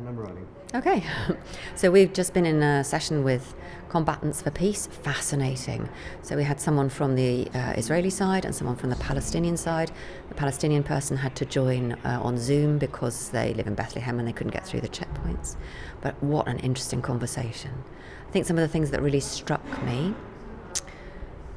And I'm rolling. Okay, so we've just been in a session with Combatants for Peace. Fascinating. So we had someone from the Israeli side and someone from the Palestinian side. The Palestinian person had to join on Zoom because they live in Bethlehem and they couldn't get through the checkpoints. But what an interesting conversation. I think some of the things that really struck me,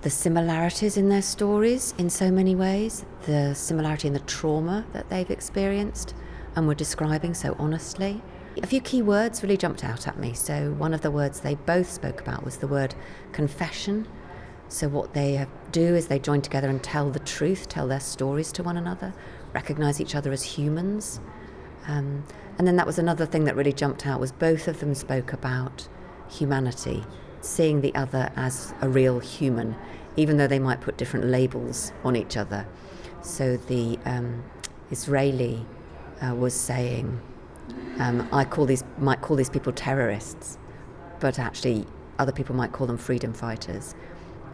the similarities in their stories in so many ways, the similarity in the trauma that they've experienced and were describing so honestly. A few key words really jumped out at me. So one of the words they both spoke about was the word confession. So what they do is they join together and tell the truth, tell their stories to one another, recognise each other as humans. And then that was another thing that really jumped out, was both of them spoke about humanity, seeing the other as a real human, even though they might put different labels on each other. So the Israeli was saying, might call these people terrorists, but actually other people might call them freedom fighters.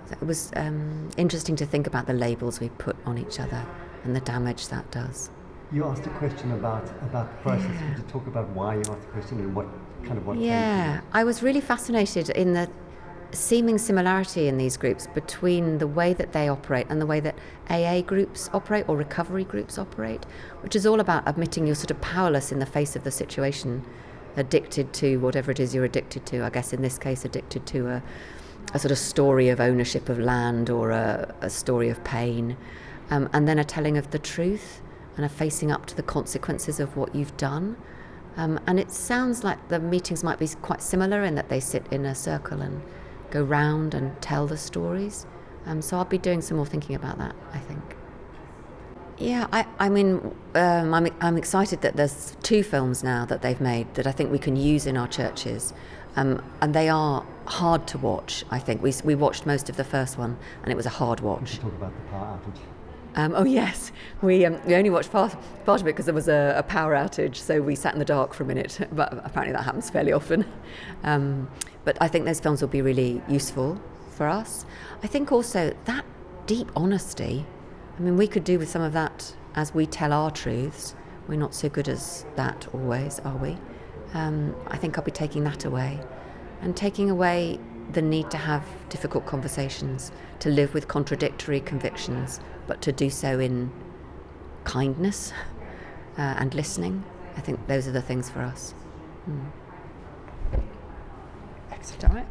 So it was interesting to think about the labels we put on each other and the damage that does. You asked a question about the process. Yeah. Could you talk about why you asked the question and what Yeah, I was really fascinated in the seeming similarity in these groups between the way that they operate and the way that AA groups operate or recovery groups operate, which is all about admitting you're sort of powerless in the face of the situation, addicted to whatever it is you're addicted to. I guess in this case addicted to a sort of story of ownership of land or a story of pain, and then a telling of the truth and a facing up to the consequences of what you've done. And it sounds like the meetings might be quite similar in that they sit in a circle and go round and tell the stories. So I'll be doing some more thinking about that, I think. Yeah, I'm excited that there's 2 films now that they've made that I think we can use in our churches. And they are hard to watch, I think. We watched most of the first one and it was a hard watch. Talk about the power outage. Oh yes, we only watched part of it because there was a power outage, so we sat in the dark for a minute, but apparently that happens fairly often. But I think those films will be really useful for us. I think also that deep honesty, I mean, we could do with some of that as we tell our truths. We're not so good as that always, are we? I think I'll be taking that away, and taking away the need to have difficult conversations, to live with contradictory convictions, but to do so in kindness and listening. I think those are the things for us. Excellent. All right.